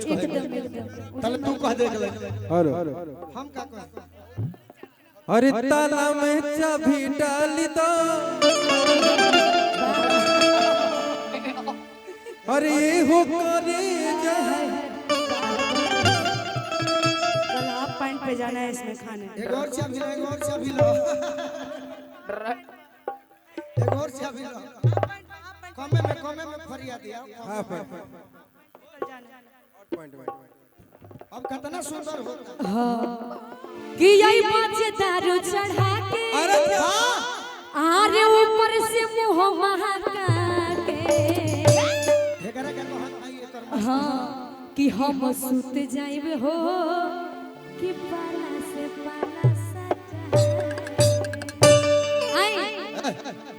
कहे एकदम तले तू कह दे अरे हम का कहे अरे ताला में चाबी डाल दो अरे हो करे जाए कल हाफ पैंट पे जाना है इसमें खाने एक और चाबी लो एक और चाबी लो एक और चाबी लो कमे में फरिया दिया हां अब कितना सुंदर होता हां कि यही बाजे दारू चढ़ा के अरे आरे ऊपर से मुंह महका के एकरा के कहत आई एकर हां कि हम सुत जाइब हो कि पाला से पाला सटा आई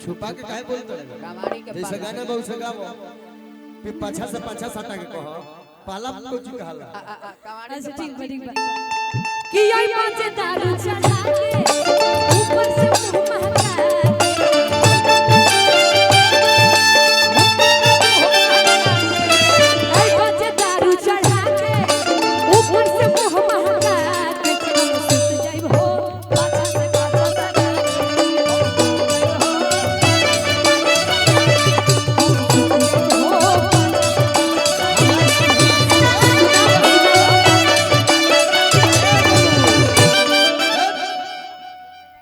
छुपा के काहे बोलत रे कमाड़ी के जैसे गाना बहु से गावो फिर पाछा से पाछा सटा के कहो पाला कुछ कहला कमाड़ी अच्छा ठीक बा कि यही बाजे दारू चढ़ा के ऊपर से मुंह महका यही बाजे दारू चढ़ा के ऊपर से मुंह महका के हम सुत जाइब हो पाछा से पाछा सटा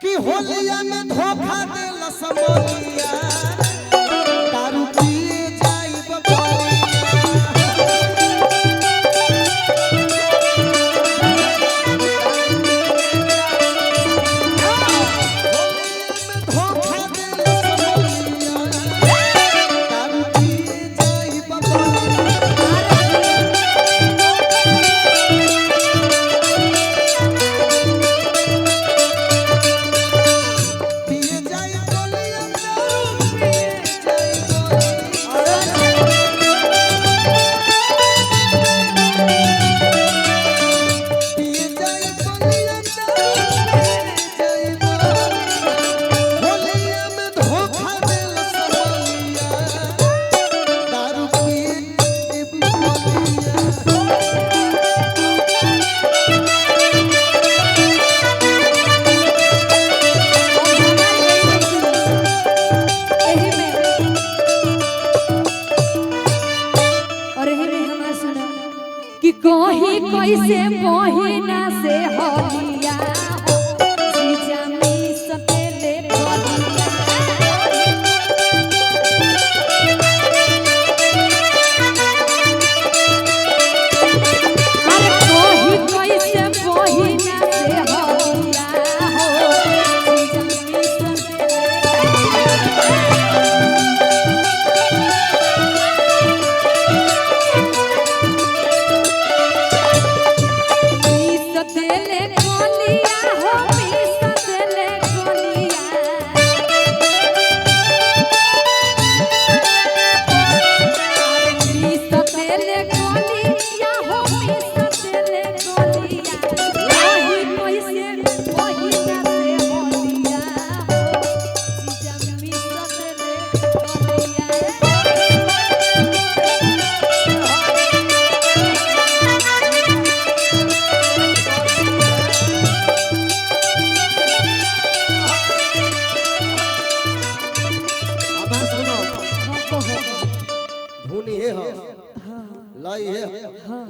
कि होलिया में धोखा देला समोलिया दारू पिए जाई धोखा देला समोलिया दारू पिए जाई पिए जाई बोलिया दारू पिए जाई पिए जाई बोलिया दारू पिए जाई होलिया में धोखा देला समोलिया दारू पिए बोलिया एही में और एही में हमार सुना कि कहीं कैसे महीना से होलिया जीजा में सतेले होलिया अरे कहीं कैसे महीना से होलिया हो जीजा में सतेले कोलिया हो सतेले कोलिया सतेले कोलिया हो सतेले कोलिया वही कैसे वही से होलिया जीजा में सतेले अब सुनो धुन ये है लय ये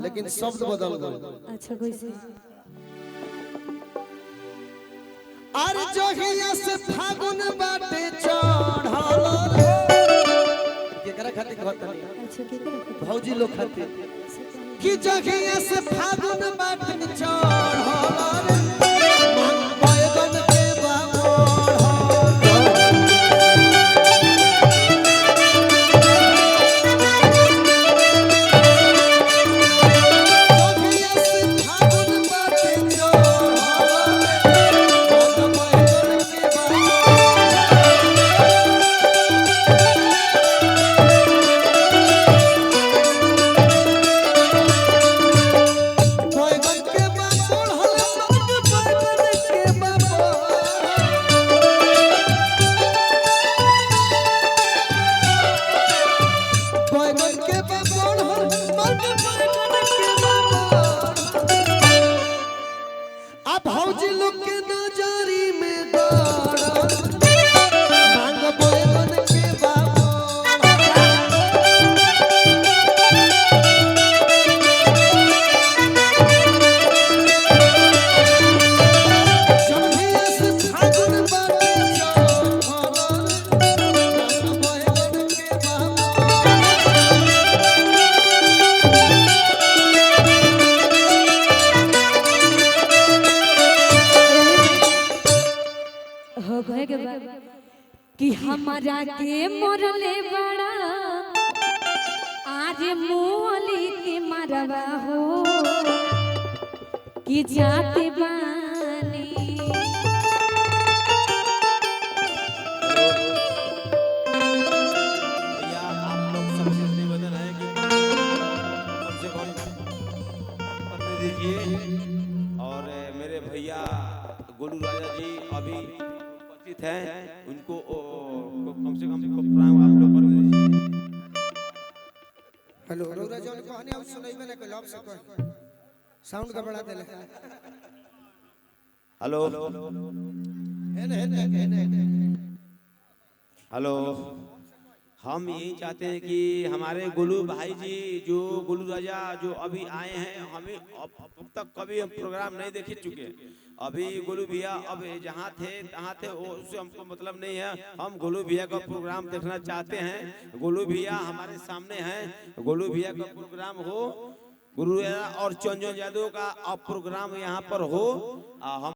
लेकिन शब्द बदल गए अच्छा कैसे अरे जोहिया से फागुन बाटे चढ़ल केकरा खातिर कहत नहीं अच्छा के करे भौजी लोग खातिर कि जोहिया से फागुन बाटे चढ़ल बैगन के बामोड़ जोहिया से फागुन बाटे चढ़ल बैगन के बैगन के बामोड़ कि हमारा के मोरले बड़ा आज मोली के मरवा हो कि जाते बानी भैया आप लोग सबसे निवेदन है कि कम से कम करने दीजिए। और मेरे भैया गोलू राजा जी अभी उपस्थित हैं, उनको कम से कम प्रोग्राम आप लोग कर दीजिए। हेलो रौरा जौन कहने हम सुनैबे ना कइला, अब से कह साउंड का बढ़ा देले। हेलो हेलो, हम यही चाहते हैं कि हमारे गोलू भाई जी जो गोलू राजा जो अभी आए हैं, हमें अब तक कभी हम प्रोग्राम नहीं देख चुके। अभी गोलू भैया अब जहाँ थे तहाँ थे, वो उससे हमको मतलब नहीं है। हम गोलू भैया का प्रोग्राम देखना चाहते हैं। गोलू भैया हमारे सामने हैं, गोलू भैया का प्रोग्राम हो, गुरु और चंजन यादव का अब प्रोग्राम यहाँ पर हो। हम